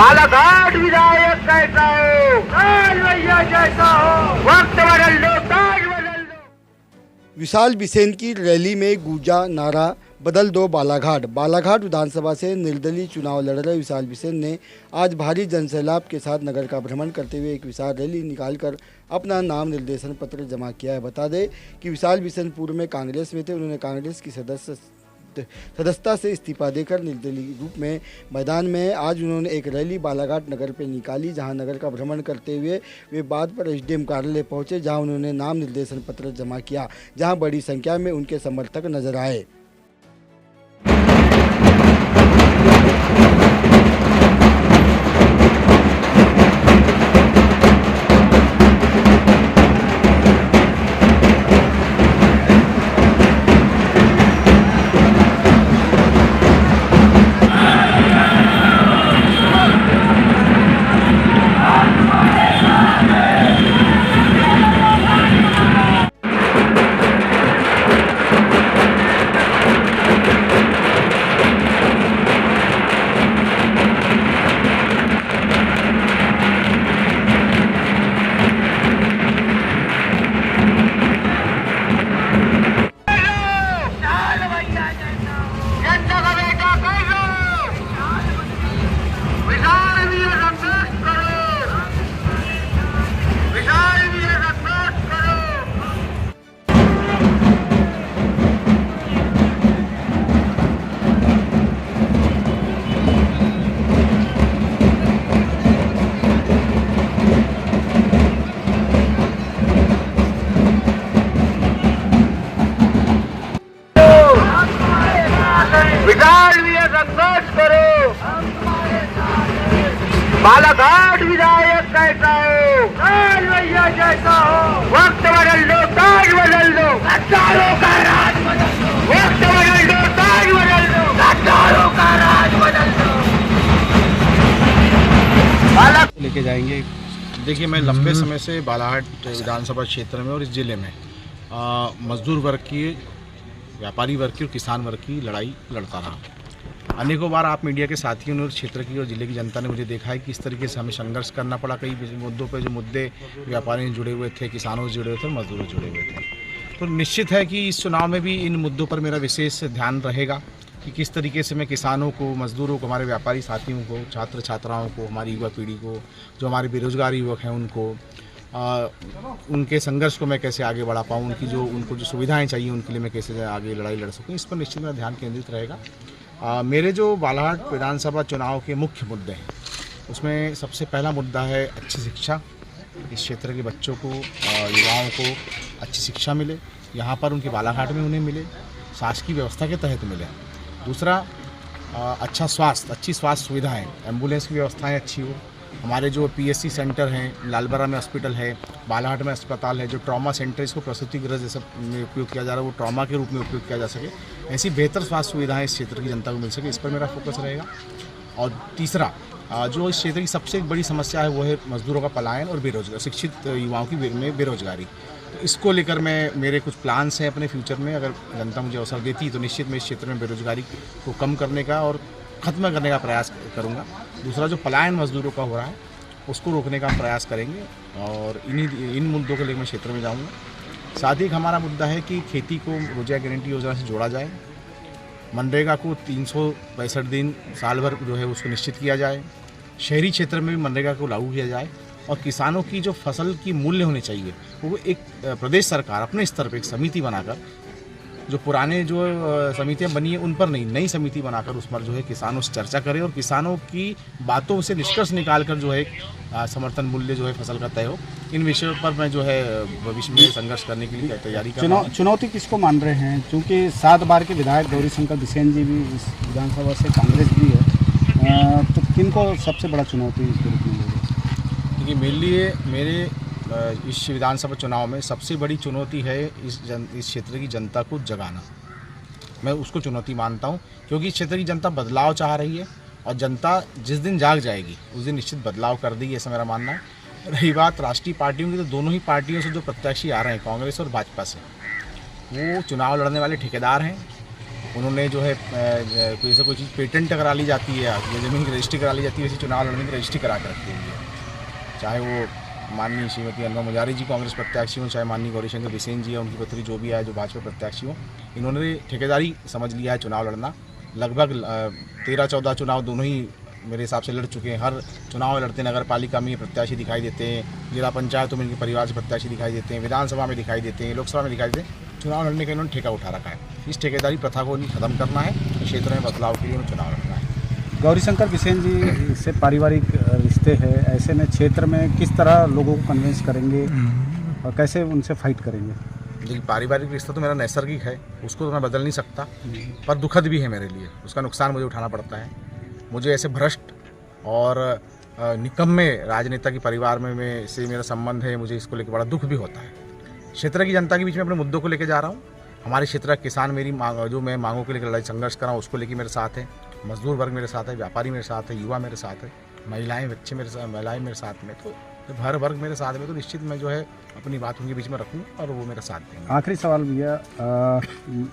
बालाघाट विधायक कैसा हो, लाल भैया जैसा हो, वक्त बदल दो, ताज बदल दो। विशाल बिसेन की रैली में गूंजा नारा बदल दो बालाघाट। बालाघाट विधानसभा से निर्दलीय चुनाव लड़ रहे विशाल बिसेन ने आज भारी जनसैलाब के साथ नगर का भ्रमण करते हुए एक विशाल रैली निकालकर अपना नाम निर्देशन पत्र जमा किया है। बता दें कि विशाल बिसेन पूर्व में कांग्रेस में थे। उन्होंने कांग्रेस की सदस्यता से इस्तीफा देकर निर्दलीय रूप में मैदान में आज उन्होंने एक रैली बालाघाट नगर पे निकाली, जहां नगर का भ्रमण करते हुए वे बाद पर एसडीएम कार्यालय पहुंचे, जहां उन्होंने नाम निर्देशन पत्र जमा किया, जहां बड़ी संख्या में उनके समर्थक नजर आए। संघर्ष करो, बालाघाट विधायक कैसा हो, लाल भैया जैसा हो, वक्त बदल दो, ताज बदल दो, गद्दारों का राज बदल दो, वक्त बदल दो, ताज बदल दो, गद्दारों का राज बदल दो। लेके जाएंगे। देखिए, मैं लंबे समय से बालाघाट विधानसभा क्षेत्र में और इस जिले में मजदूर वर्ग की, व्यापारी वर्ग की और किसान वर्ग की लड़ाई लड़ता रहा। अनेकों बार आप मीडिया के साथियों ने और क्षेत्र की और जिले की जनता ने मुझे देखा है कि इस तरीके से हमें संघर्ष करना पड़ा कई मुद्दों पे, जो मुद्दे व्यापारियों से जुड़े हुए थे, किसानों से जुड़े हुए थे, मजदूरों से जुड़े हुए थे। तो निश्चित है कि इस चुनाव में भी इन मुद्दों पर मेरा विशेष ध्यान रहेगा कि किस तरीके से मैं किसानों को, मजदूरों को, हमारे व्यापारी साथियों को, छात्र छात्राओं को, हमारी युवा पीढ़ी को, जो हमारे बेरोजगार युवक हैं उनको, उनके संघर्ष को मैं कैसे आगे बढ़ा पाऊँ, उनको जो सुविधाएं चाहिए उनके लिए मैं कैसे आगे लड़ाई लड़ सकूँ, इस पर निश्चित मेरा ध्यान केंद्रित रहेगा। मेरे जो बालाघाट विधानसभा चुनाव के मुख्य मुद्दे हैं, उसमें सबसे पहला मुद्दा है अच्छी शिक्षा। इस क्षेत्र के बच्चों को, युवाओं को अच्छी शिक्षा मिले, यहाँ पर उनके बालाघाट में उन्हें मिले, शासकीय व्यवस्था के तहत मिले। दूसरा, अच्छा स्वास्थ्य, अच्छी स्वास्थ्य सुविधाएँ, एम्बुलेंस की व्यवस्थाएँ अच्छी हो। हमारे जो पीएससी सेंटर हैं, लालबरा में हॉस्पिटल है, बालाघाट में अस्पताल है, जो ट्रॉमा सेंटर, इसको प्रसूति गृह जैसा में उपयोग किया जा रहा है, वो ट्रॉमा के रूप में उपयोग किया जा सके, ऐसी बेहतर स्वास्थ्य सुविधाएं इस क्षेत्र की जनता को मिल सके, इस पर मेरा फोकस रहेगा। और तीसरा, जो इस क्षेत्र की सबसे बड़ी समस्या है वो है मजदूरों का पलायन और बेरोजगार, शिक्षित युवाओं की में बेरोजगारी। तो इसको लेकर मेरे कुछ प्लान्स हैं अपने फ्यूचर में। अगर जनता मुझे अवसर देती तो निश्चित मैं इस क्षेत्र में बेरोजगारी को कम करने का और ख़त्म करने का प्रयास करूँगा। दूसरा, जो पलायन मजदूरों का हो रहा है उसको रोकने का प्रयास करेंगे और इन मुद्दों को लेकर मैं क्षेत्र में जाऊँगा। साथ ही हमारा मुद्दा है कि खेती को रोजगार गारंटी योजना से जोड़ा जाए, मनरेगा को 365 दिन साल भर जो है उसको निश्चित किया जाए, शहरी क्षेत्र में भी मनरेगा को लागू किया जाए और किसानों की जो फसल की मूल्य होने चाहिए वो एक प्रदेश सरकार अपने स्तर पर एक समिति बनाकर, जो पुराने जो समितियां बनी है उन पर नहीं, नई समिति बनाकर उस पर जो है किसानों से चर्चा करें और किसानों की बातों से निष्कर्ष निकालकर जो है समर्थन मूल्य जो है फसल का तय हो। इन विषयों पर मैं जो है भविष्य में संघर्ष करने के लिए तैयारी कर रहा हूं। चुनौती किसको मान रहे हैं, क्योंकि 7 बार के विधायक गौरीशंकर बिसेन जी भी इस विधानसभा से कांग्रेस भी है, तो किनको सबसे बड़ा चुनौती इस रूप में? देखिए, मेरे लिए इस विधानसभा चुनाव में सबसे बड़ी चुनौती है इस क्षेत्र की जनता को जगाना। मैं उसको चुनौती मानता हूं, क्योंकि इस क्षेत्र की जनता बदलाव चाह रही है और जनता जिस दिन जाग जाएगी उस दिन निश्चित बदलाव कर देगी, ऐसा मेरा मानना है। रही बात राष्ट्रीय पार्टियों की, तो दोनों ही पार्टियों से जो प्रत्याशी आ रहे हैं, कांग्रेस और भाजपा से, वो चुनाव लड़ने वाले ठेकेदार हैं उन्होंने जो है कोई ऐसा कोई चीज़ पेटेंट करा ली जाती है या ज़मीन की रजिस्ट्री करा ली जाती है, वैसे चुनाव लड़ने की रजिस्ट्री करा के रखी हुई है। चाहे वो माननीय श्रीमती अन्ना मुजारी जी कांग्रेस प्रत्याशी हों, चाहे माननीय गौरीशंकर बिसेन जी है, उनकी पत्री जो भी है जो भाजपा प्रत्याशी हो, इन्होंने ठेकेदारी समझ लिया है चुनाव लड़ना। लगभग 13-14 चुनाव दोनों ही मेरे हिसाब से लड़ चुके हैं। हर चुनाव में लड़ते, नगर पालिका में प्रत्याशी दिखाई देते हैं, जिला पंचायतों में इनके परिवार से प्रत्याशी दिखाई देते हैं, विधानसभा में दिखाई देते हैं, लोकसभा में दिखाई देते हैं। चुनाव लड़ने का इन्होंने ठेका उठा रखा है। इस ठेकेदारी प्रथा को नहीं खत्म करना है, क्षेत्र में बदलाव के लिए उन्हें चुनाव लड़ना है। गौरीशंकर बिसेन जी से पारिवारिक रिश्ते हैं, ऐसे में क्षेत्र में किस तरह लोगों को कन्विंस करेंगे और कैसे उनसे फाइट करेंगे? देखिए, पारिवारिक रिश्ता तो मेरा नैसर्गिक है, उसको तो मैं बदल नहीं सकता, पर दुखद भी है मेरे लिए। उसका नुकसान मुझे उठाना पड़ता है। मुझे ऐसे भ्रष्ट और निकम्मे राजनेता के परिवार में से मेरा संबंध है, मुझे इसको लेकर बड़ा दुख भी होता है। क्षेत्र की जनता के बीच में अपने मुद्दों को लेकर जा रहा हूँ। हमारे क्षेत्र का किसान मेरी जो मैं मांगों के लेकर लड़ाई संघर्ष कर रहा हूँ, उसको लेकर मेरे साथ है। मजदूर वर्ग मेरे साथ है, व्यापारी मेरे साथ है, युवा मेरे साथ है, महिलाएं बच्चे मेरे साथ, महिलाएं मेरे साथ में। तो जब हर वर्ग मेरे साथ में, तो निश्चित मैं जो है अपनी बात उनके बीच में रखूँ और वो मेरा साथ देंगे। आखिरी सवाल भैया,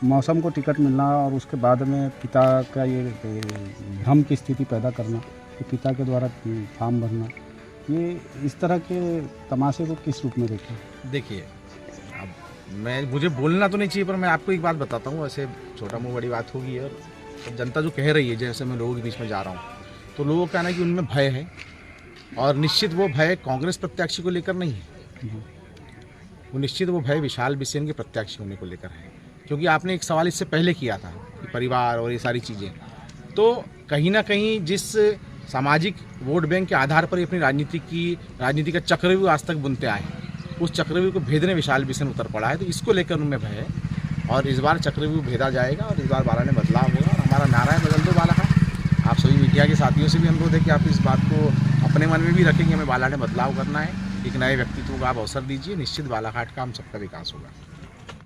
मौसम को टिकट मिलना और उसके बाद में पिता का ये भ्रम की स्थिति पैदा करना, कि पिता के द्वारा फॉर्म भरना, ये इस तरह के तमाशे को किस रूप में देखें? देखिए, अब मुझे बोलना तो नहीं चाहिए, पर मैं आपको एक बात बताता हूँ। ऐसे छोटा मुँह बड़ी बात होगी, और जनता जो कह रही है, जैसे मैं लोगों के बीच में जा रहा हूँ, तो लोगों का कहना है कि उनमें भय है, और निश्चित वो भय कांग्रेस प्रत्याशी को लेकर नहीं है। वो निश्चित वो भय विशाल बिसेन के प्रत्याशी होने को लेकर है। क्योंकि आपने एक सवाल इससे पहले किया था कि परिवार और ये सारी चीज़ें, तो कहीं ना कहीं जिस सामाजिक वोट बैंक के आधार पर अपनी राजनीति का चक्रव्यूह आज तक बुनते आए हैं, उस चक्रव्यूह को भेदने विशाल बिसेन उतर पड़ा है। तो इसको लेकर उनमें भय है, और इस बार चक्रव्यूह भेदा जाएगा, और इस बार बालाघाट में बदलाव होगा। और हमारा नारा है, बदल दो बालाघाट। आप सभी मीडिया के साथियों से भी अनुरोध है कि आप इस बात को अपने मन में भी रखेंगे, हमें बालाघाट में बदलाव करना है। एक नए व्यक्तित्व को आप अवसर दीजिए, निश्चित बालाघाट का हम सबका विकास होगा।